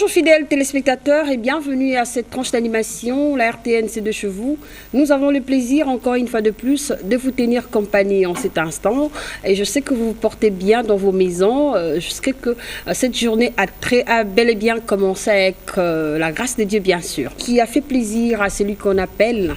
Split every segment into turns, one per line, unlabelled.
Bonjour fidèles téléspectateurs et bienvenue à cette tranche d'animation, la RTN c'est de chez vous. Nous avons le plaisir encore une fois de plus de vous tenir compagnie en cet instant et je sais que vous vous portez bien dans vos maisons. Je sais que cette journée a bel et bien commencé avec la grâce de Dieu bien sûr, qui a fait plaisir à celui qu'on appelle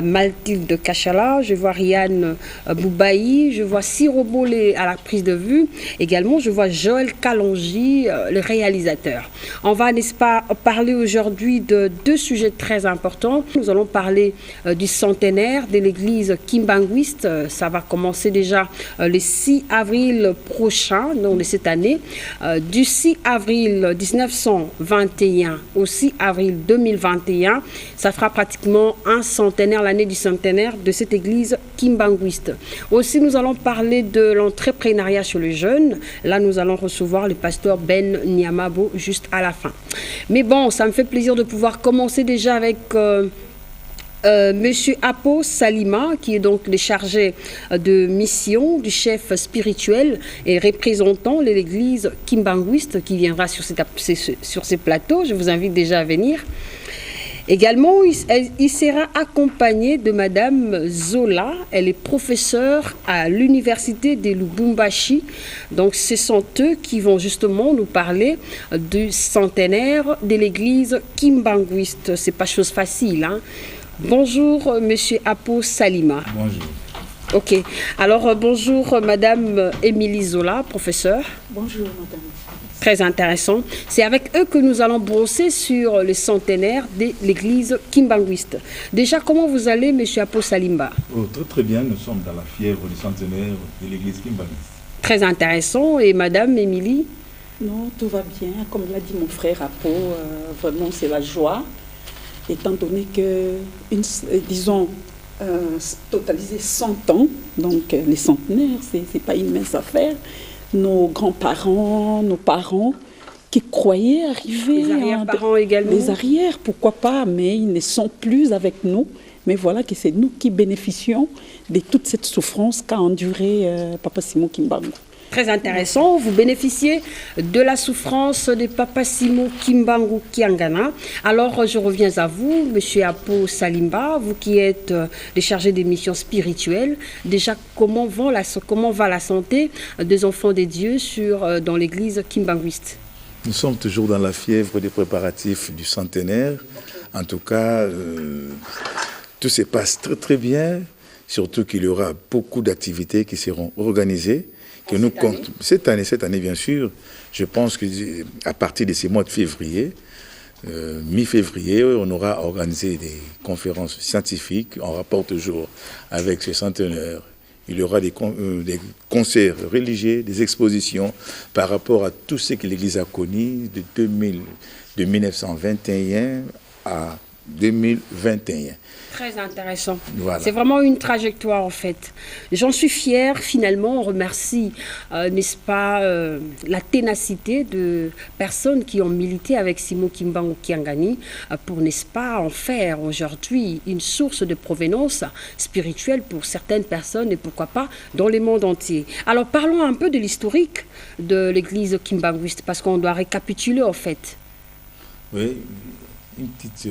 Mathilde Kachala. Je vois Rianne Boubaï, je vois Siro Bolé à la prise de vue. Également je vois Joël Kalonji, le réalisateur. On va, n'est-ce pas, parler aujourd'hui de deux sujets très importants. Nous allons parler du centenaire de l'église kimbanguiste. Ça va commencer déjà le 6 avril prochain, donc de cette année. Du 6 avril 1921 au 6 avril 2021, ça fera pratiquement un centenaire, l'année du centenaire de cette église kimbanguiste. Aussi, nous allons parler de l'entrepreneuriat chez les jeunes. Là, nous allons recevoir le pasteur Ben Niamabo juste à la fin. Mais bon, ça me fait plaisir de pouvoir commencer déjà avec Monsieur Apo Salima, qui est donc le chargé de mission du chef spirituel et représentant de l'église kimbanguiste qui viendra sur ces plateaux. Je vous invite déjà à venir. Également, il sera accompagné de Madame Zola. Elle est professeure à l'université de Lubumbashi. Donc, ce sont eux qui vont justement nous parler du centenaire de l'église kimbanguiste. C'est pas chose facile, hein? Bonjour, Monsieur Apo Salima.
Bonjour.
Ok. Alors, bonjour, Madame Émilie Zola, professeure.
Bonjour, Madame.
Très intéressant. C'est avec eux que nous allons brosser sur le centenaire de l'église kimbanguiste. Déjà, comment vous allez, Monsieur Apo Salimba?
Oh, très très bien, nous sommes dans la fièvre du centenaire de l'église kimbanguiste. Très
intéressant. Et Madame Émilie?
Non, tout va bien. Comme l'a dit mon frère Apo, vraiment c'est la joie, étant donné que, disons, totaliser 100 ans, donc les centenaires, c'est pas une mince affaire. Nos grands-parents, nos parents qui croyaient arriver...
Les arrière-parents également.
Les arrières, pourquoi pas, mais ils ne sont plus avec nous. Mais voilà que c'est nous qui bénéficions de toute cette souffrance qu'a enduré Papa Simon Kimbangu.
Très intéressant. Vous bénéficiez de la souffrance de Papa Simon Kimbangu Kiangana. Alors, je reviens à vous, Monsieur Apo Salimba, vous qui êtes le chargé des missions spirituelles. Déjà, comment va la santé des enfants de Dieu dans l'église kimbanguiste?
Nous sommes toujours dans la fièvre des préparatifs du centenaire. En tout cas, tout se passe très très bien. Surtout qu'il y aura beaucoup d'activités qui seront organisées. Cette année, bien sûr, je pense qu'à partir de ce mois de février, mi-février, on aura organisé des conférences scientifiques en rapport toujours avec ce centenaire. Il y aura des concerts religieux, des expositions par rapport à tout ce que l'Église a connu de 1921 à 2021.
Très intéressant.
Voilà. C'est
vraiment une trajectoire en fait. J'en suis fière finalement. On remercie, n'est-ce pas, la ténacité de personnes qui ont milité avec Simon Kimbangu Kiangani pour, n'est-ce pas, en faire aujourd'hui une source de provenance spirituelle pour certaines personnes et pourquoi pas dans le monde entier. Alors parlons un peu de l'historique de l'église kimbanguiste parce qu'on doit récapituler en fait.
Oui, une petite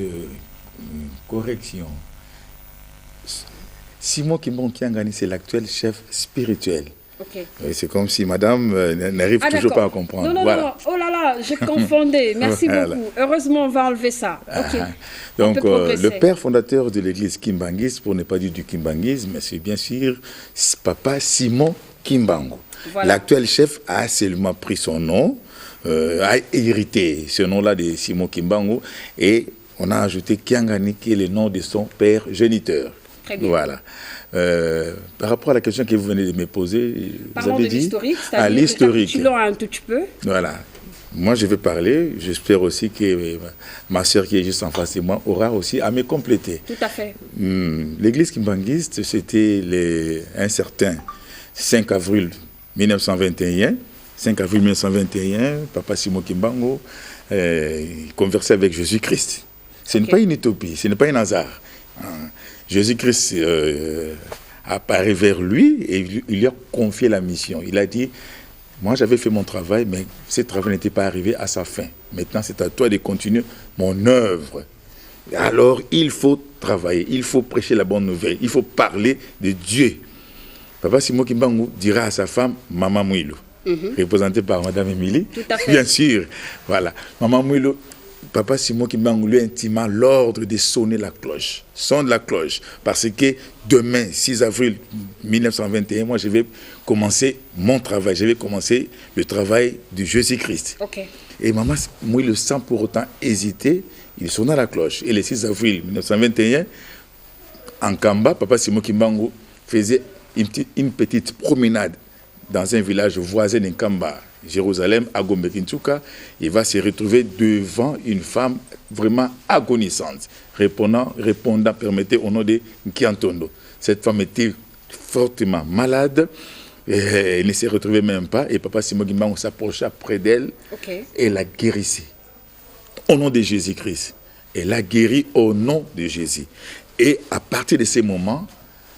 correction. Simon Kimbangu Kiangani, c'est l'actuel chef spirituel.
Okay.
C'est comme si madame n'arrive toujours pas à comprendre.
Non, voilà. Oh là là, j'ai confondé. Merci beaucoup. Heureusement, on va enlever ça. Okay.
Donc, le père fondateur de l'église kimbanguiste, pour ne pas dire du kimbanguisme, c'est bien sûr Papa Simon Kimbangu. Voilà. L'actuel chef a seulement pris son nom, a hérité ce nom-là de Simon Kimbangu et on a ajouté Kiangani qui est le nom de son père géniteur.
Très bien.
Voilà. Par rapport à la question que vous venez de me poser, vous avez dit
l'historique. Récapitulons un tout petit peu.
Voilà. Moi, je vais parler. J'espère aussi que ma sœur qui est juste en face de moi aura aussi à me compléter.
Tout à fait.
L'église kimbanguiste, c'était un certain 5 avril 1921. 5 avril 1921, Papa Simon Kimbangu conversait avec Jésus-Christ. Ce n'est pas une utopie, ce n'est pas un hasard. Jésus-Christ apparaît vers lui et il lui a confié la mission. Il a dit, Moi, j'avais fait mon travail, mais ce travail n'était pas arrivé à sa fin. Maintenant, c'est à toi de continuer mon œuvre. Alors, il faut travailler, il faut prêcher la bonne nouvelle, il faut parler de Dieu. Papa Simon Kimbangu dira à sa femme, Maman Mouilou, représentée par Madame Émilie.
Tout à fait.
Bien sûr, voilà. Maman Mouilou, Papa Simon Kimbangu lui intima l'ordre de sonner la cloche. Sonne la cloche. Parce que demain, 6 avril 1921, moi, je vais commencer mon travail. Je vais commencer le travail de Jésus-Christ.
Ok.
Et Maman Mouilou, sans pour autant hésiter, il sonna la cloche. Et le 6 avril 1921, en Kamba, Papa Simon Kimbangu faisait une petite promenade dans un village voisin de Kamba, Jérusalem, à Gombe-Kintuka. Il va se retrouver devant une femme vraiment agonisante, répondant, permettez, au nom de Nkiantondo. Cette femme était fortement malade, elle ne se retrouvait même pas, et Papa Simon Kimbangu s'approcha près d'elle, et la guérissait. Au nom de Jésus-Christ. Elle a guéri au nom de Jésus. Et à partir de ces moments,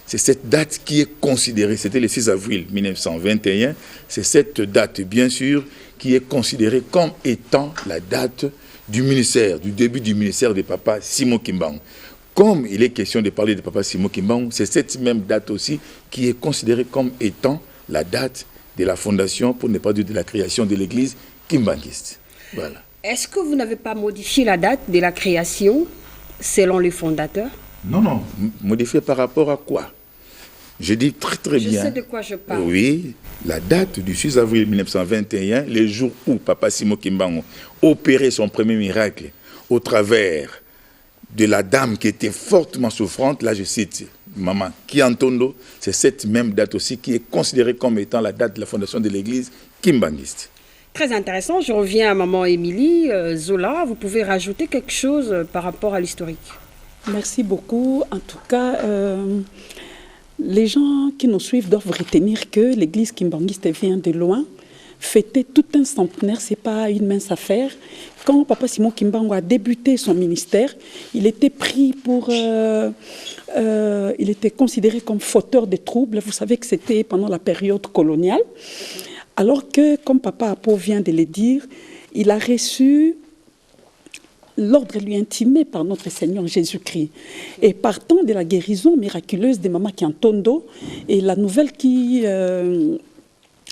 c'est cette date qui est considérée, c'était le 6 avril 1921, c'est cette date, bien sûr, qui est considérée comme étant la date du ministère, du début du ministère de Papa Simon Kimbangu. Comme il est question de parler de Papa Simon Kimbangu, c'est cette même date aussi qui est considérée comme étant la date de la fondation, pour ne pas dire de la création de l'église kimbanguiste. Voilà.
Est-ce que vous n'avez pas modifié la date de la création selon les fondateurs?
Non, non. Modifié par rapport à quoi? Je dis très bien.
Je sais de quoi je parle.
Oui, la date du 6 avril 1921, le jour où Papa Simon Kimbangu opérait son premier miracle au travers de la dame qui était fortement souffrante, là je cite Maman Kiantondo, c'est cette même date aussi qui est considérée comme étant la date de la fondation de l'église kimbanguiste.
Très intéressant. Je reviens à Maman Émilie. Zola, vous pouvez rajouter quelque chose par rapport à l'historique?
Merci beaucoup. En tout cas, les gens qui nous suivent doivent retenir que l'église kimbanguiste vient de loin. Fêter tout un centenaire, ce n'est pas une mince affaire. Quand Papa Simon Kimbangu a débuté son ministère, il était pris pour... il était considéré comme fauteur de troubles. Vous savez que c'était pendant la période coloniale. Alors que, comme Papa Apo vient de le dire, il a reçu l'ordre lui intimé par notre Seigneur Jésus-Christ. Et partant de la guérison miraculeuse de Maman Kiantondo, et la nouvelle qui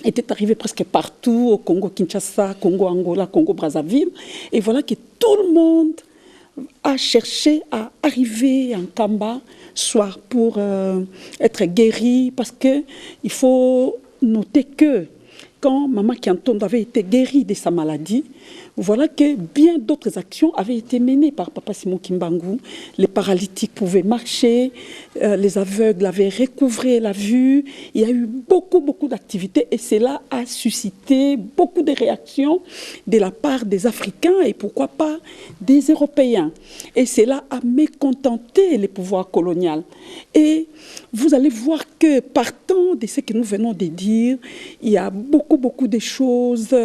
était arrivée presque partout, au Congo Kinshasa, Congo Angola, Congo Brazzaville, et voilà que tout le monde a cherché à arriver en Kamba, soit pour être guéri, parce qu'il faut noter que quand Maman Kiantondo avait été guérie de sa maladie, voilà que bien d'autres actions avaient été menées par Papa Simon Kimbangu. Les paralytiques pouvaient marcher, les aveugles avaient recouvré la vue. Il y a eu beaucoup d'activités et cela a suscité beaucoup de réactions de la part des Africains et pourquoi pas des Européens. Et cela a mécontenté les pouvoirs coloniaux. Et vous allez voir que partant de ce que nous venons de dire, il y a beaucoup de choses.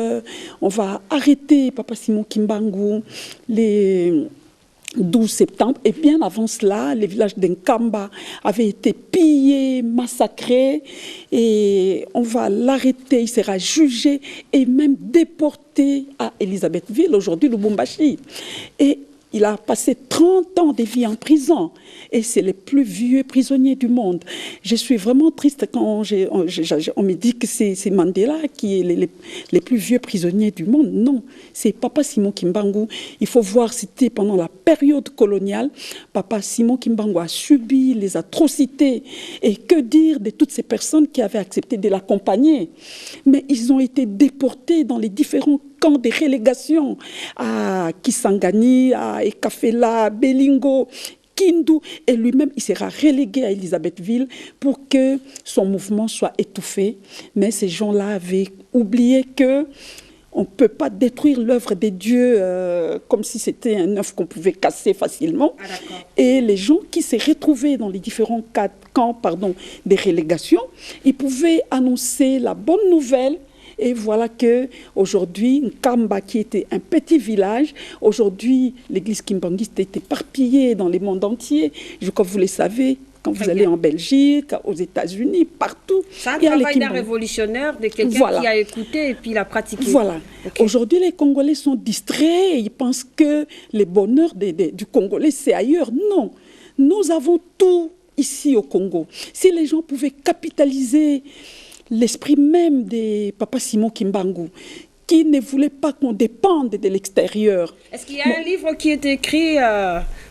On va arrêter Papa Simon Kimbangu les 12 septembre. Et bien avant cela, les villages d'Nkamba avaient été pillés, massacrés. Et on va l'arrêter, il sera jugé et même déporté à Elisabethville, aujourd'hui Lubumbashi. Et il a passé 30 ans de vie en prison et c'est le plus vieux prisonnier du monde. Je suis vraiment triste quand on me dit que c'est Mandela qui est le plus vieux prisonnier du monde. Non, c'est Papa Simon Kimbangu. Il faut voir, c'était pendant la période coloniale. Papa Simon Kimbangu a subi les atrocités. Et que dire de toutes ces personnes qui avaient accepté de l'accompagner? Mais ils ont été déportés dans les différents camps de relégation à Kisangani, à Ekafela, à Belingo, Kindu, et lui-même, il sera relégué à Elisabethville pour que son mouvement soit étouffé. Mais ces gens-là avaient oublié que on ne peut pas détruire l'œuvre de Dieu comme si c'était un œuf qu'on pouvait casser facilement. Et les gens qui se retrouvaient dans les différents camps des relégations, ils pouvaient annoncer la bonne nouvelle. Et voilà qu'aujourd'hui, Nkamba, qui était un petit village, aujourd'hui, l'église kimbanguiste est éparpillée dans le monde entier. Je crois que vous le savez, Quand vous allez en Belgique, aux États-Unis, partout,
c'est un
il y a les
travail d'un
Kimbangu.
révolutionnaire, de quelqu'un qui a écouté et puis il a pratiqué.
Voilà. Aujourd'hui, les Congolais sont distraits et ils pensent que le bonheur du Congolais, c'est ailleurs. Non. Nous avons tout ici au Congo. Si les gens pouvaient capitaliser l'esprit même des Papa Simon Kimbangu, qui ne voulait pas qu'on dépende de l'extérieur.
Est-ce qu'il y a un livre qui est écrit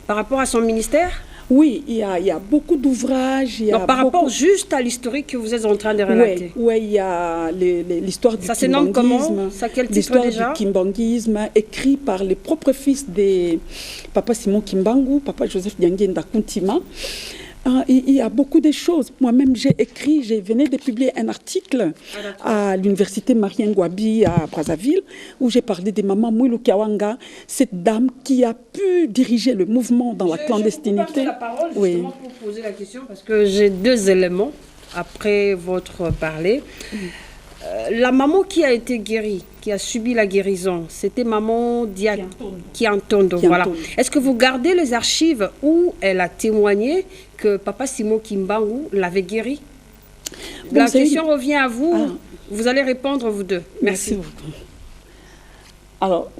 par rapport à son ministère?
Oui, il y a beaucoup d'ouvrages.
Par rapport juste à l'historique que vous êtes en train de relater.
Oui, il y a l'histoire du
Ça se nomme comment? Ça, quel titre
l'histoire
déjà?
du kimbanguisme, écrit par les propres fils de Papa Simon Kimbangu, Papa Joseph Diangenda Kuntima. Il y a beaucoup de choses. Moi-même, je venais de publier un article à l'université Marien Ngouabi à Brazzaville, où j'ai parlé de Maman Mouilou Kiawanga, cette dame qui a pu diriger le mouvement dans la clandestinité.
Je vous passe la parole justement pour poser la question, parce que j'ai 2 éléments après votre parler. La maman qui a été guérie, qui a subi la guérison, c'était maman Kiantondo. Voilà. Est-ce que vous gardez les archives où elle a témoigné que Papa Simon Kimbangu l'avait guérie? La question revient à vous. Vous allez répondre, vous deux. Merci.
Alors,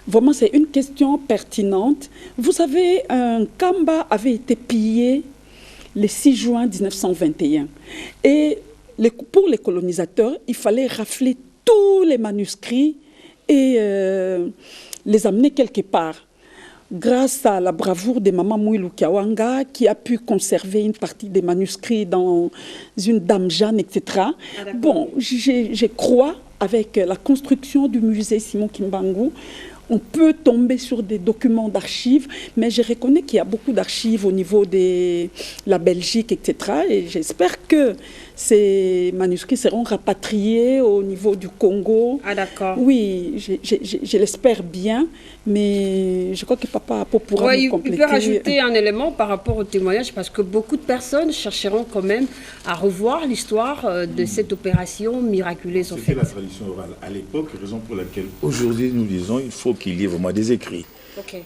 vraiment, c'est une question pertinente. Vous savez, Kamba avait été pillé le 6 juin 1921. Et pour les colonisateurs, il fallait rafler tous les manuscrits et les amener quelque part. Grâce à la bravoure de Maman Mouilou Kiawanga, qui a pu conserver une partie des manuscrits dans une Dame Jeanne, etc. Bon, je crois, avec la construction du musée Simon Kimbangu, on peut tomber sur des documents d'archives, mais je reconnais qu'il y a beaucoup d'archives au niveau de la Belgique, etc. Et j'espère que ces manuscrits seront rapatriés au niveau du Congo.
Ah d'accord.
Oui, je l'espère bien, mais je crois que Papa Apo pourra nous compléter.
Il peut rajouter un élément par rapport au témoignage, parce que beaucoup de personnes chercheront quand même à revoir l'histoire de cette opération miraculeuse.
C'était la tradition orale à l'époque, raison pour laquelle aujourd'hui nous disons qu'il faut qu'il y ait vraiment des écrits.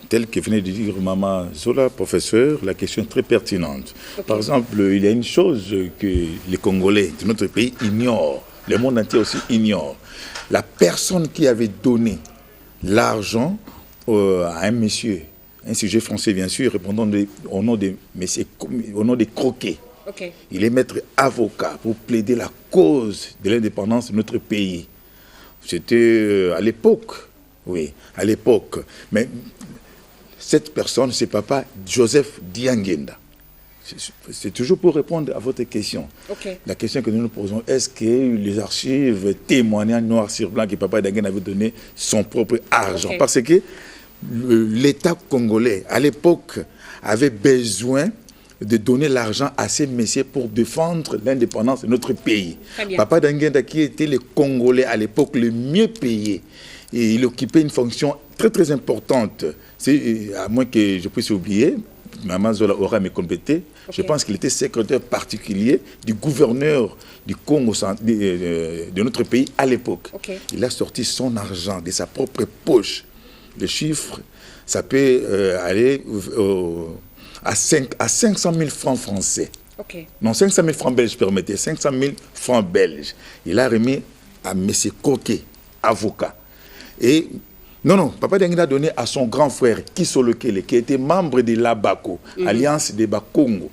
Tel que venait de dire Maman Zola, professeur, la question est très pertinente. Par exemple, il y a une chose que les Congolais de notre pays ignorent, le monde entier aussi ignore. La personne qui avait donné l'argent à un monsieur, un sujet français bien sûr, répondant au nom des Croquet. Il est maître avocat pour plaider la cause de l'indépendance de notre pays. C'était à l'époque, oui, à l'époque. Mais cette personne, c'est Papa Joseph Diangenda. C'est toujours pour répondre à votre question. La question que nous nous posons, est-ce que les archives témoignent en noir sur blanc que Papa Diangenda avait donné son propre argent? Parce que l'État congolais, à l'époque, avait besoin de donner l'argent à ces messieurs pour défendre l'indépendance de notre pays. Papa Diangenda, qui était le Congolais à l'époque le mieux payé, et il occupait une fonction très très importante. À moins que je puisse oublier, Maman Zola aura me complété, je pense qu'il était secrétaire particulier du gouverneur du Congo, de notre pays à l'époque. Il a sorti son argent de sa propre poche. Le chiffre, ça peut aller à 500 000 francs français. Non, 500 000 francs belges, permettez, 500 000 francs belges. Il a remis à M. Coquet, avocat. Et non, Papa Diangenda a donné à son grand frère, Kisolokele, qui était membre de l'ABACO, Alliance des Bakongo.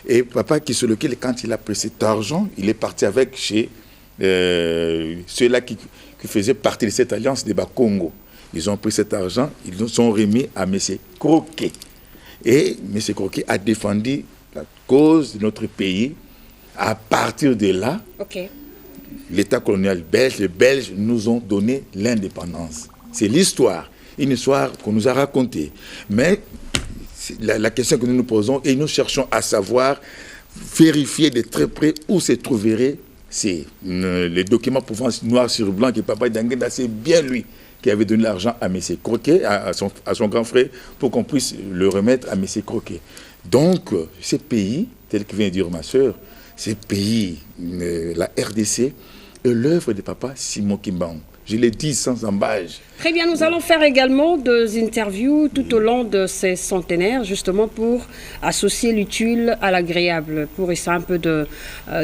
Et Papa Kisolokele, quand il a pris cet argent, il est parti avec chez ceux-là qui faisaient partie de cette alliance des Bakongo. Ils ont pris cet argent, ils nous ont remis à M. Croquet. Et M. Croquet a défendu la cause de notre pays. À partir de là, l'État colonial belge, les Belges nous ont donné l'indépendance. C'est l'histoire, une histoire qu'on nous a racontée. Mais la question que nous nous posons, et nous cherchons à savoir, vérifier de très près où se trouverait les documents prouvant noir sur blanc que Papa Diangenda, c'est bien lui qui avait donné l'argent à M. Croquet, à son grand frère, pour qu'on puisse le remettre à M. Croquet. Donc, ces pays, tel que vient de dire ma soeur, ces pays, la RDC, est l'œuvre de Papa Simon Kimbangu. Je l'ai dit sans embâche.
Très bien, nous allons faire également des interviews tout au long de ces centenaires, justement pour associer l'utile à l'agréable, pour essayer un peu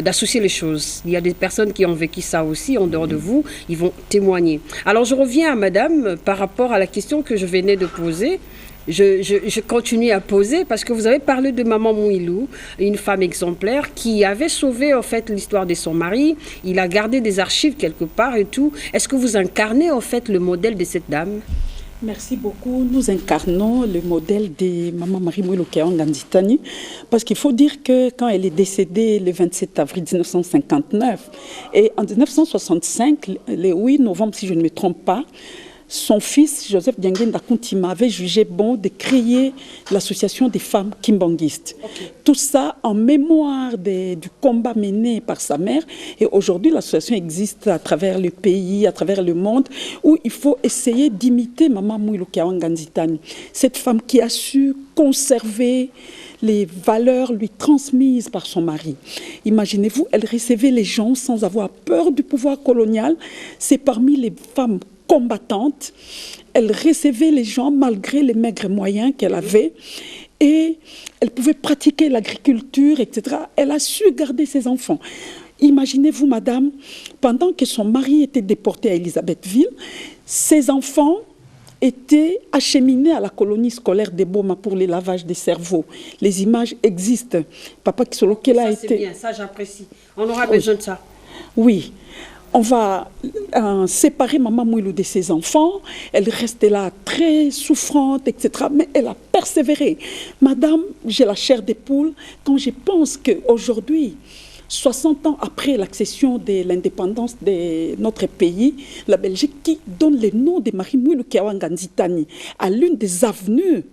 d'associer les choses. Il y a des personnes qui ont vécu ça aussi, en dehors de vous, ils vont témoigner. Alors je reviens à madame par rapport à la question que je venais de poser. Je continue à poser parce que vous avez parlé de Maman Mouilou, une femme exemplaire qui avait sauvé en fait l'histoire de son mari. Il a gardé des archives quelque part et tout. Est-ce que vous incarnez en fait le modèle de cette dame?
Merci beaucoup. Nous incarnons le modèle de Maman Marie Mouilou Nganditani parce qu'il faut dire que quand elle est décédée le 27 avril 1959 et en 1965, le 8 novembre si je ne me trompe pas, son fils, Joseph Diangenda Kuntima, avait jugé bon de créer l'association des femmes kimbanguistes. Okay. Tout ça en mémoire du combat mené par sa mère. Et aujourd'hui, l'association existe à travers le pays, à travers le monde, où il faut essayer d'imiter Maman Mouilou Nganditani. Cette femme qui a su conserver les valeurs lui transmises par son mari. Imaginez-vous, elle recevait les gens sans avoir peur du pouvoir colonial. C'est parmi les femmes combattante, elle recevait les gens malgré les maigres moyens qu'elle avait et elle pouvait pratiquer l'agriculture, etc. Elle a su garder ses enfants. Imaginez-vous, madame, pendant que son mari était déporté à Elisabethville, ses enfants étaient acheminés à la colonie scolaire de Boma pour le lavage des cerveaux. Les images existent. Papa Kisolo Kela a été...
C'est bien, ça j'apprécie. On aura besoin de ça.
Oui. On va séparer Maman Mouilou de ses enfants. Elle restait là très souffrante, etc. Mais elle a persévéré. Madame, j'ai la chair des poules quand je pense qu'aujourd'hui, 60 ans après l'accession de l'indépendance de notre pays, la Belgique qui donne le nom de Marie Mouilou Nganditani à l'une des avenues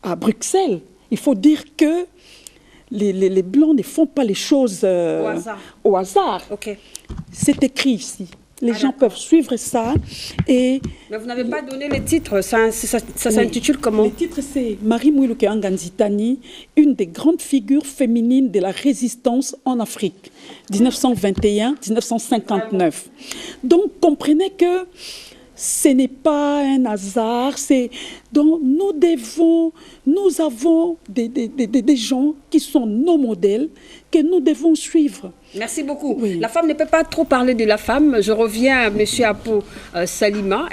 à Bruxelles. Il faut dire que les Blancs ne font pas les choses au hasard.
Okay.
C'est écrit ici. Les gens peuvent suivre ça. Et
mais vous n'avez pas donné les titres. Ça s'intitule comment?
Le titre, c'est Marie Mouilou Nganditani, une des grandes figures féminines de la résistance en Afrique, 1921-1959. Donc, comprenez que ce n'est pas un hasard. Donc, nous avons des gens qui sont nos modèles que nous devons suivre.
Merci beaucoup. Oui. La femme ne peut pas trop parler de la femme. Je reviens à M. Apo Salimba.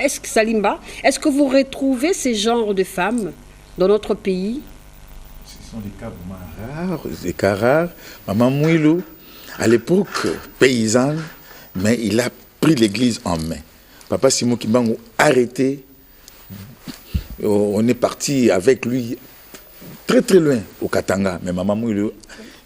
Est-ce que vous retrouvez ces genres de femmes dans notre pays?
Ce sont des cas rares, Maman Mouilou, à l'époque paysanne, mais il a pris l'église en main. Papa Simon Kimbangu arrêté. On est parti avec lui très très loin au Katanga, mais Maman Mouilou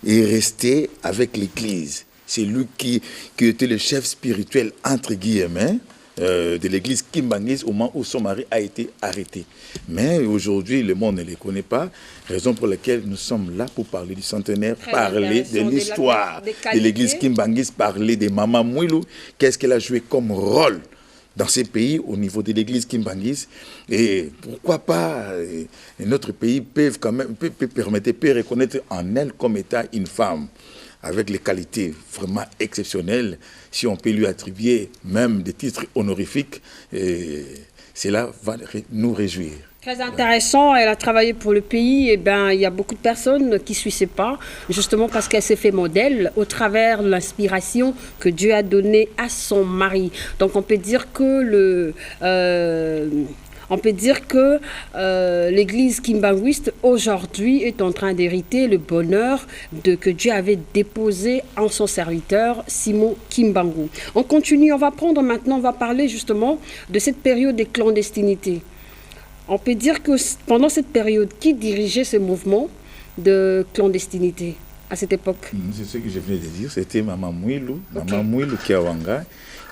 est resté avec l'église. C'est lui qui était le chef spirituel, entre guillemets, de l'église Kimbangis au moment où son mari a été arrêté. Mais aujourd'hui, le monde ne les connaît pas, raison pour laquelle nous sommes là pour parler du centenaire, parler de l'histoire de l'église Kimbangis, parler de Maman Mouilou, qu'est-ce qu'elle a joué comme rôle dans ces pays au niveau de l'église Kimbangis. Et pourquoi pas, notre pays peut reconnaître en elle comme étant une femme avec les qualités vraiment exceptionnelles, si on peut lui attribuer même des titres honorifiques, cela va nous réjouir.
Très intéressant, elle a travaillé pour le pays, et il y a beaucoup de personnes qui ne suivent pas, justement parce qu'elle s'est fait modèle au travers de l'inspiration que Dieu a donnée à son mari. Donc on peut dire que l'église kimbanguiste aujourd'hui est en train d'hériter le bonheur que Dieu avait déposé en son serviteur Simon Kimbangu. On continue, on va parler justement de cette période de clandestinité. On peut dire que pendant cette période, qui dirigeait ce mouvement de clandestinité à cette époque?
C'est ce que je venais de dire, c'était Maman Mouilou, okay. Maman Mouilou Kiawanga,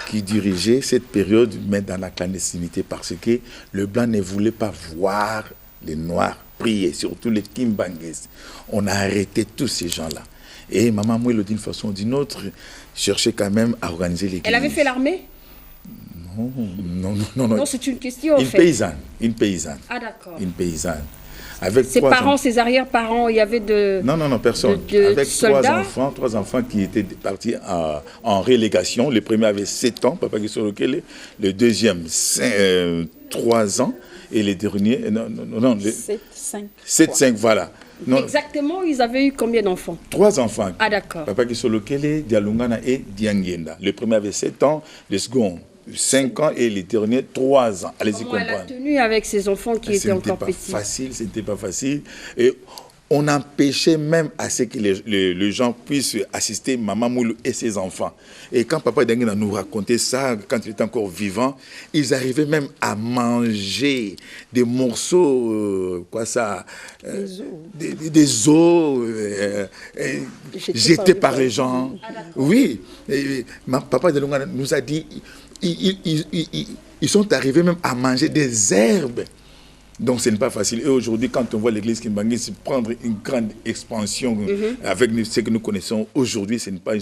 qui dirigeait cette période, mais dans la clandestinité, parce que le blanc ne voulait pas voir les noirs prier, surtout les Kimbangis. On a arrêté tous ces gens-là. Et Maman Mouilou, d'une façon ou d'une autre, cherchait quand même à organiser l'église.
Elle avait fait l'armée?
Non,
c'est une question en fait.
Une paysanne.
Ah d'accord.
Une paysanne. Avec
ses parents, ses arrière-parents, il y avait de...
Non, personne. Avec
soldats.
trois enfants qui étaient partis en relégation. Le premier avait 7 ans, Papa Gisolokele. Le deuxième, 3 ans. Et les derniers... Non,
7, 5.
7, 5, voilà. Non,
exactement, ils avaient eu combien d'enfants?
3 enfants.
Ah, d'accord.
Papa Gisolokele, Dialungana et Diangenda. Le premier avait 7 ans, le second 5 ans et les derniers 3 ans. Allez-y comprendre.
Elle a tenu avec ses enfants qui étaient encore petits.
Ce n'était pas facile. Et on empêchait même à ce que les gens puissent assister Maman Moulou et ses enfants. Et quand Papa Diangenda nous racontait ça, quand il était encore vivant, ils arrivaient même à manger des morceaux, des os jetés par les gens. Oui, Papa Diangenda nous a dit, ils sont arrivés même à manger des herbes. Donc ce n'est pas facile. Et aujourd'hui, quand on voit l'église Kimbangiste prendre une grande expansion avec ce que nous connaissons aujourd'hui, ce n'est pas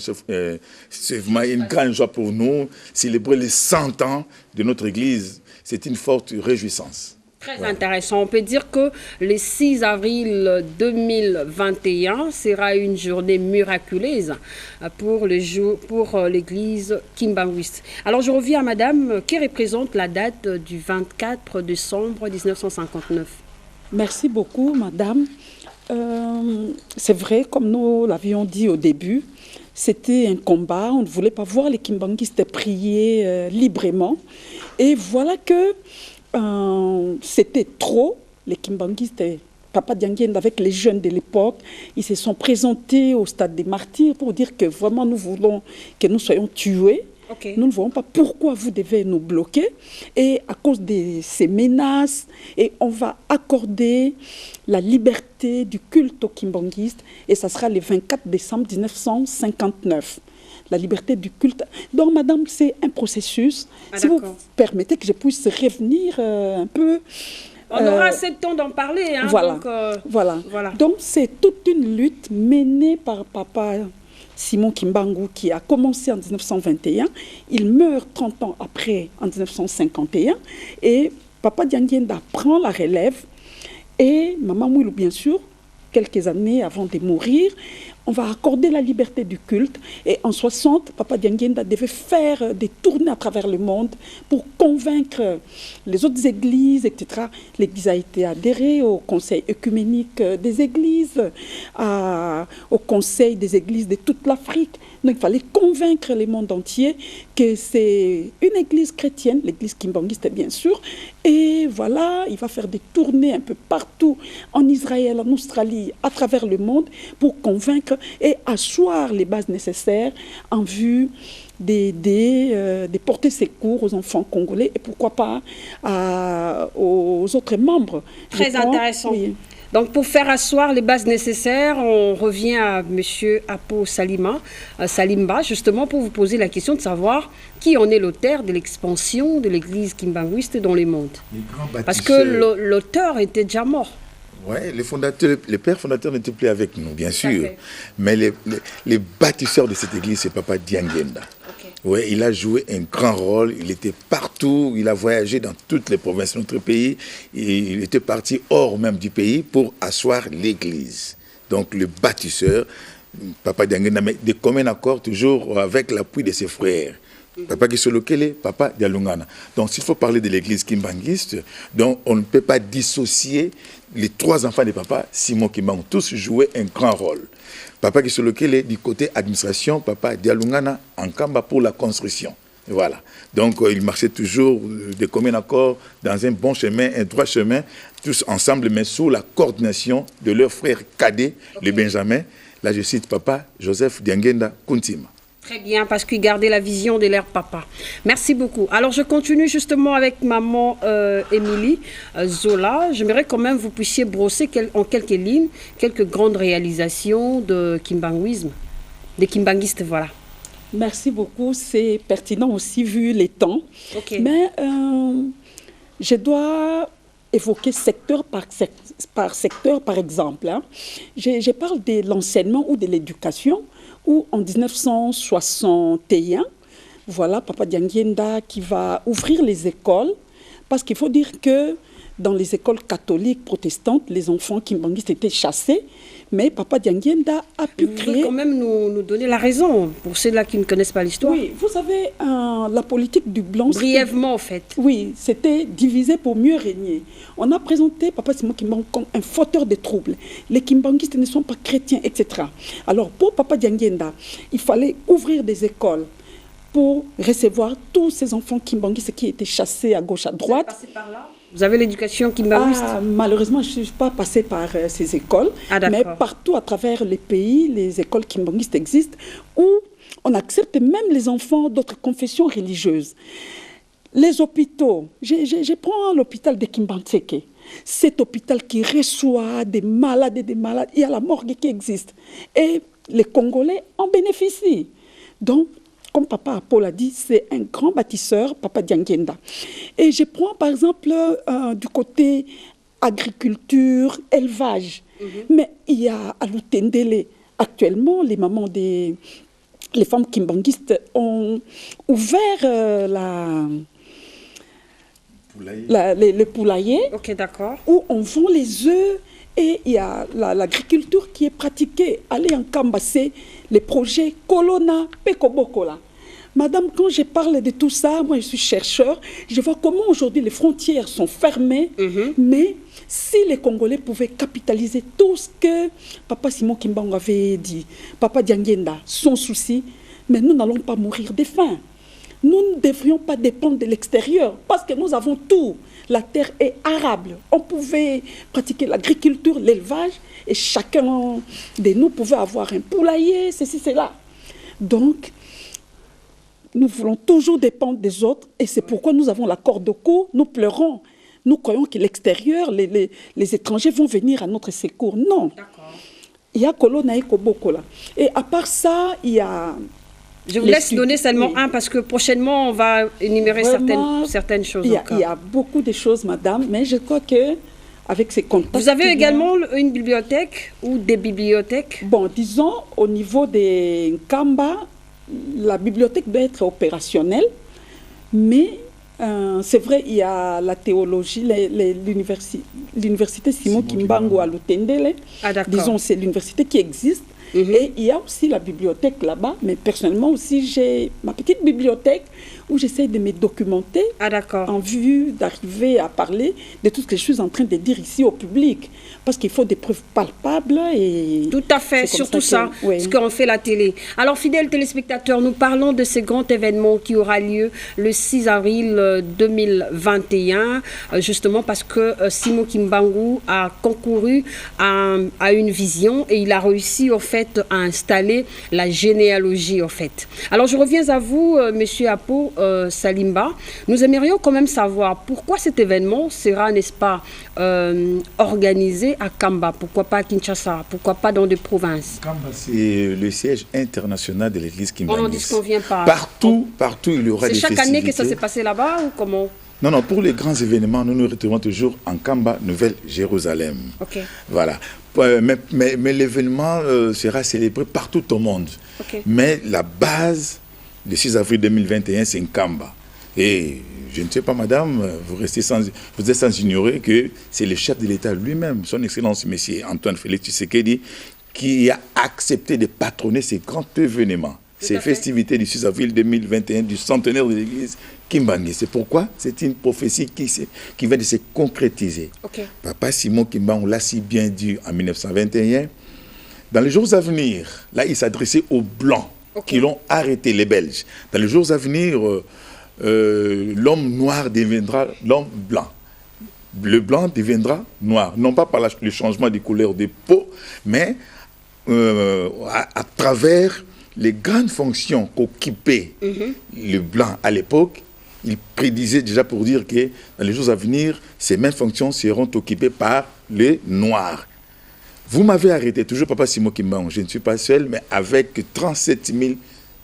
c'est vraiment une grande joie pour nous. Célébrer les 100 ans de notre église, c'est une forte réjouissance.
Très intéressant. On peut dire que le 6 avril 2021 sera une journée miraculeuse pour l'église Kimbangiste. Alors je reviens à madame qui représente la date du 24 décembre 1959.
Merci beaucoup madame. C'est vrai, comme nous l'avions dit au début, c'était un combat. On ne voulait pas voir les Kimbangistes prier librement. Et voilà que c'était trop. Les Kimbangistes, Papa Diangenda avec les jeunes de l'époque, ils se sont présentés au stade des martyrs pour dire que vraiment nous voulons que nous soyons tués. Okay. Nous ne voyons pas pourquoi vous devez nous bloquer. Et à cause de ces menaces, et on va accorder la liberté du culte aux Kimbangistes. Et ça sera le 24 décembre 1959. La liberté du culte. Donc, madame, c'est un processus. Si vous permettez que je puisse revenir un peu...
On aura assez de temps d'en parler. Hein,
voilà.
Donc,
voilà. Donc, c'est toute une lutte menée par Papa Simon Kimbangu qui a commencé en 1921. Il meurt 30 ans après, en 1951. Et Papa Diangenda prend la relève. Et Maman Moulou, bien sûr, quelques années avant de mourir, on va accorder la liberté du culte. Et en 60, Papa Diangenda devait faire des tournées à travers le monde pour convaincre les autres églises, etc. L'église a été adhérée au conseil œcuménique des églises, au conseil des églises de toute l'Afrique. Donc il fallait convaincre le monde entier que c'est une église chrétienne, l'église Kimbangiste bien sûr. Et voilà, il va faire des tournées un peu partout, en Israël, en Australie, à travers le monde, pour convaincre et asseoir les bases nécessaires en vue d'aider, de porter secours aux enfants congolais et pourquoi pas aux autres membres.
Très intéressant. Oui. Donc, pour faire asseoir les bases nécessaires, on revient à M. Apo Salimba, justement pour vous poser la question de savoir qui en est l'auteur de l'expansion de l'église Kimbanguiste dans le monde. Parce que l'auteur était déjà mort.
Oui, les pères fondateurs n'étaient plus avec nous, bien sûr. Mais les bâtisseurs de cette église, c'est Papa Diangenda. Oui, il a joué un grand rôle. Il était partout. Il a voyagé dans toutes les provinces de notre pays. Il était parti hors même du pays pour asseoir l'église. Donc, le bâtisseur, Papa Diangenda, mais de commun accord, toujours avec l'appui de ses frères. Papa Gisolokele, Papa Dialungana. Donc, s'il faut parler de l'église Kimbangiste, donc on ne peut pas dissocier les 3 enfants de Papa Simon Kimbangu. Tous jouaient un grand rôle. Papa Gisolokele du côté administration, Papa Dialungana en Kamba pour la construction. Voilà. Donc, ils marchaient toujours de commun accord dans un bon chemin, un droit chemin, tous ensemble, mais sous la coordination de leur frère cadet, le Benjamin. Là, je cite Papa Joseph Diangenda Kuntima.
Très bien, parce qu'il gardait la vision de leur papa. Merci beaucoup. Alors, je continue justement avec maman Émilie Zola. J'aimerais quand même que vous puissiez brosser en quelques lignes quelques grandes réalisations de Kimbanguisme, des Kimbanguistes, voilà.
Merci beaucoup. C'est pertinent aussi vu les temps. Okay. Mais je dois évoquer secteur par secteur, par exemple. Hein. Je parle de l'enseignement ou de l'éducation, où en 1961, voilà, Papa Diangenda qui va ouvrir les écoles, parce qu'il faut dire que dans les écoles catholiques protestantes, les enfants kimbanguistes étaient chassés, mais Papa Dianguienda a pu créer...
Vous pouvez quand même nous donner la raison, pour ceux-là qui ne connaissent pas l'histoire.
Oui, vous savez, la politique du blanc...
Brièvement, en fait.
Oui, c'était divisé pour mieux régner. On a présenté Papa Simon Kimbangu comme un fauteur de troubles. Les kimbanguistes ne sont pas chrétiens, etc. Alors, pour Papa Dianguienda, il fallait ouvrir des écoles pour recevoir tous ces enfants kimbanguistes qui étaient chassés à gauche, à droite.
Vous êtes passé par là? Vous avez l'éducation kimbanguiste?
Malheureusement, je ne suis pas passée par ces écoles, mais partout à travers les pays, les écoles kimbanguistes existent, où on accepte même les enfants d'autres confessions religieuses. Les hôpitaux, je prends l'hôpital de Kimbantseke, cet hôpital qui reçoit des malades et des malades, il y a la morgue qui existe, et les Congolais en bénéficient. Donc, comme Papa Apo l'a dit, c'est un grand bâtisseur, Papa Dianguienda. Et je prends par exemple du côté agriculture, élevage. Mais il y a à Lutendele, actuellement, les mamans les femmes kimbanguistes ont ouvert les poulaillers.
Ok, d'accord.
Où on vend les œufs. Et il y a l'agriculture qui est pratiquée. Allez en Kambassé, les projets Colonna, Pekobokola. Madame, quand je parle de tout ça, moi je suis chercheur, je vois comment aujourd'hui les frontières sont fermées, mais si les Congolais pouvaient capitaliser tout ce que Papa Simon Kimbangu avait dit, Papa Dianguienda, son souci, mais nous n'allons pas mourir de faim. Nous ne devrions pas dépendre de l'extérieur, parce que nous avons tout. La terre est arable. On pouvait pratiquer l'agriculture, l'élevage, et chacun de nous pouvait avoir un poulailler, ceci, cela. Donc, nous voulons toujours dépendre des autres, et c'est pourquoi nous avons la corde au cou, nous pleurons. Nous croyons que l'extérieur, les étrangers vont venir à notre secours. Non. Il y a Colonna et Kobokola. Et à part ça, il y a...
Je vous laisse donner seulement un, parce que prochainement, on va énumérer certaines choses.
Il y a beaucoup de choses, madame, mais je crois que avec ces contacts...
Vous avez également une bibliothèque ou des bibliothèques?
Bon, disons, au niveau des Nkamba, la bibliothèque doit être opérationnelle, mais c'est vrai, il y a la théologie, l'université Simon Kimbangu à Lutendele. Disons, c'est l'université qui existe. Et il y a aussi la bibliothèque là-bas, mais personnellement aussi, j'ai ma petite bibliothèque où j'essaie de me documenter en vue d'arriver à parler de tout ce que je suis en train de dire ici au public. Parce qu'il faut des preuves palpables. Et
tout à fait, surtout ça, ce qu'on fait la télé. Alors, fidèles téléspectateurs, nous parlons de ce grand événement qui aura lieu le 6 avril 2021, justement parce que Simon Kimbangu a concouru à une vision et il a réussi, en fait, à installer la généalogie, en fait. Alors, je reviens à vous, Monsieur Apo Salimba. Nous aimerions quand même savoir pourquoi cet événement sera, n'est-ce pas, organisé à Kamba. Pourquoi pas à Kinshasa? Pourquoi pas dans des provinces?
Kamba, c'est le siège international de l'église Kimbangu.
On n'en disconvient pas.
Partout, il y aura des festivités.
C'est chaque année que ça s'est passé là-bas ou comment?
Non, pour les grands événements, nous nous retrouvons toujours en Kamba, Nouvelle-Jérusalem. Voilà. Mais l'événement sera célébré partout au monde. Mais la base, le 6 avril 2021, c'est en Kamba. Et je ne sais pas, madame, vous êtes sans ignorer que c'est le chef de l'État lui-même, son Excellence, Monsieur Antoine Félix Tshisekedi, qui a accepté de patronner ces grands événements. Ces festivités du 6 avril 2021 du centenaire de l'église Kimbangu. C'est pourquoi c'est une prophétie qui vient de se concrétiser. Papa Simon Kimbangu l'a si bien dit en 1921. Dans les jours à venir, là il s'adressait aux Blancs qui l'ont arrêté, les Belges. Dans les jours à venir, l'homme noir deviendra l'homme blanc. Le blanc deviendra noir. Non pas par le changement de couleur de peau, mais à travers les grandes fonctions qu'occupait le blanc à l'époque. Il prédisait déjà pour dire que dans les jours à venir, ces mêmes fonctions seront occupées par les noirs. Vous m'avez arrêté, toujours Papa Simon Kimbangu, je ne suis pas seul, mais avec 37 000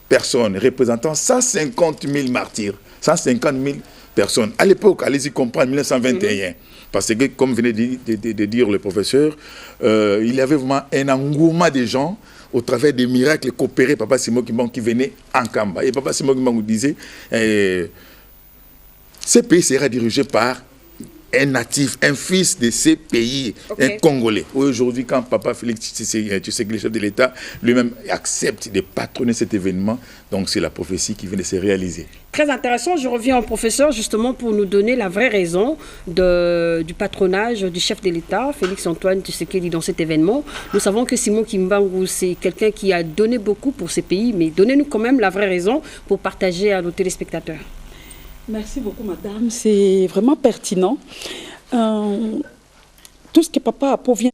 personnes représentant 150 000 martyrs, 150 000 personnes. À l'époque, allez-y comprendre, 1921, parce que, comme venait de dire le professeur, il y avait vraiment un engouement des gens au travers des miracles coopérés, Papa Simon Kimbangu qui venait en Kamba. Et Papa Simon Kimbangu disait, ce pays sera dirigé par un natif, un fils de ces pays, un Congolais. Aujourd'hui, quand Papa Félix Tshisekedi, le chef de l'État, lui-même accepte de patronner cet événement, donc c'est la prophétie qui vient de se réaliser.
Très intéressant. Je reviens au professeur justement pour nous donner la vraie raison du patronage du chef de l'État, Félix Antoine Tshisekedi, dans cet événement. Nous savons que Simon Kimbangu, c'est quelqu'un qui a donné beaucoup pour ces pays, mais donnez-nous quand même la vraie raison pour partager à nos téléspectateurs.
Merci beaucoup, madame. C'est vraiment pertinent. Tout ce que Papa Apo vient...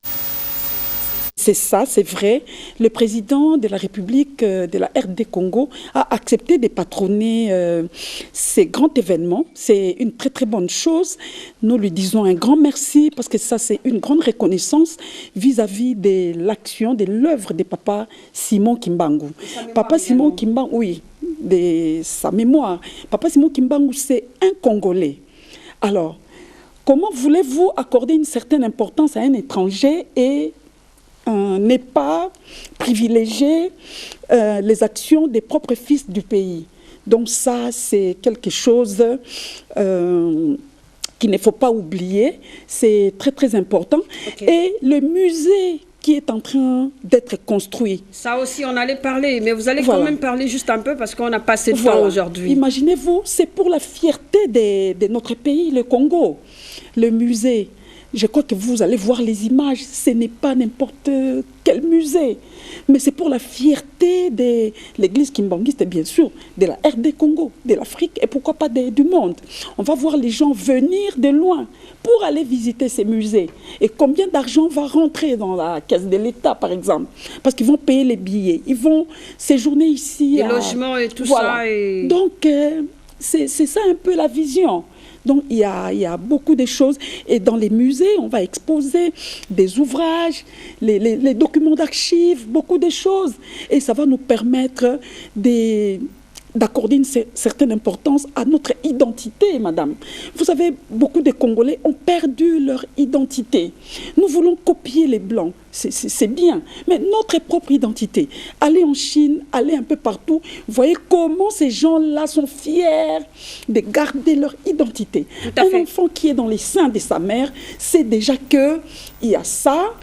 C'est ça, c'est vrai. Le président de la République de la RD Congo a accepté de patronner ces grands événements. C'est une très très bonne chose. Nous lui disons un grand merci parce que ça c'est une grande reconnaissance vis-à-vis de l'action, de l'œuvre de Papa Simon Kimbangu. Papa Simon Kimbangu, oui, de sa mémoire. Papa Simon Kimbangu, c'est un Congolais. Alors, comment voulez-vous accorder une certaine importance à un étranger et n'est pas privilégier les actions des propres fils du pays. Donc ça, c'est quelque chose qu'il ne faut pas oublier. C'est très, très important. Et le musée qui est en train d'être construit.
Ça aussi, on allait parler, mais vous allez quand même parler juste un peu parce qu'on a passé de temps aujourd'hui.
Imaginez-vous, c'est pour la fierté de notre pays, le Congo. Le musée. Je crois que vous allez voir les images, ce n'est pas n'importe quel musée, mais c'est pour la fierté de l'église kimbanguiste, bien sûr, de la RD Congo, de l'Afrique et pourquoi pas du monde. On va voir les gens venir de loin pour aller visiter ces musées. Et combien d'argent va rentrer dans la caisse de l'État, par exemple? Parce qu'ils vont payer les billets, ils vont séjourner ici.
Les logements et tout ça. Et...
Donc, c'est ça un peu la vision. Donc, il y a beaucoup de choses. Et dans les musées, on va exposer des ouvrages, les documents d'archives, beaucoup de choses. Et ça va nous permettre d'accorder une certaine importance à notre identité, madame. Vous savez, beaucoup de Congolais ont perdu leur identité. Nous voulons copier les Blancs, c'est bien, mais notre propre identité. Allez en Chine, allez un peu partout, vous voyez comment ces gens-là sont fiers de garder leur identité. Un enfant qui est dans les seins de sa mère, c'est déjà qu'il y a ça,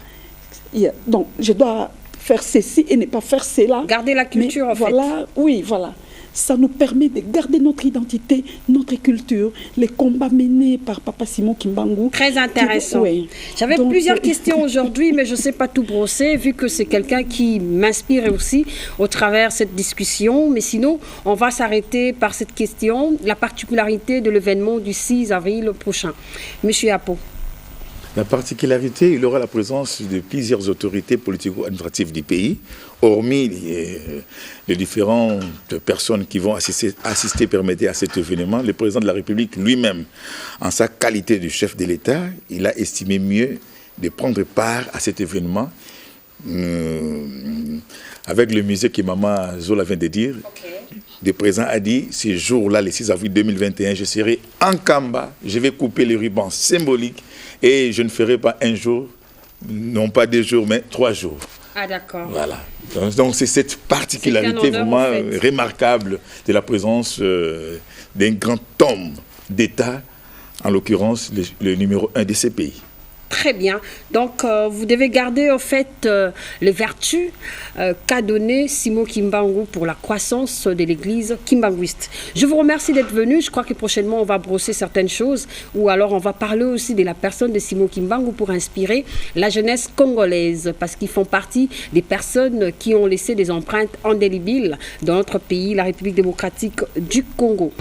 donc je dois faire ceci et ne pas faire cela.
Garder la culture, en fait.
Voilà, oui, voilà. Ça nous permet de garder notre identité, notre culture, les combats menés par Papa Simon Kimbangu.
Très intéressant. Oui. J'avais plusieurs questions aujourd'hui, mais je ne sais pas tout brosser, vu que c'est quelqu'un qui m'inspire aussi au travers de cette discussion. Mais sinon, on va s'arrêter par cette question, la particularité de l'événement du 6 avril prochain. Monsieur Apo.
La particularité, il aura la présence de plusieurs autorités politico-administratives du pays, hormis les différentes personnes qui vont assister, permettre à cet événement. Le président de la République lui-même, en sa qualité de chef de l'État, il a estimé mieux de prendre part à cet événement avec le musée que Maman Zola vient de dire. Le président a dit, ce jour-là, le 6 avril 2021, je serai en Kamba, je vais couper les rubans symboliques et je ne ferai pas un jour, non pas 2 jours, mais 3 jours.
Ah d'accord.
Voilà. Donc c'est cette particularité vraiment remarquable de la présence d'un grand homme d'État, en l'occurrence le numéro 1 de ces pays.
Très bien. Donc, vous devez garder, en fait, les vertus qu'a donné Simon Kimbangu pour la croissance de l'église kimbanguiste. Je vous remercie d'être venu. Je crois que prochainement, on va brosser certaines choses ou alors on va parler aussi de la personne de Simon Kimbangu pour inspirer la jeunesse congolaise parce qu'ils font partie des personnes qui ont laissé des empreintes indélébiles dans notre pays, la République démocratique du Congo.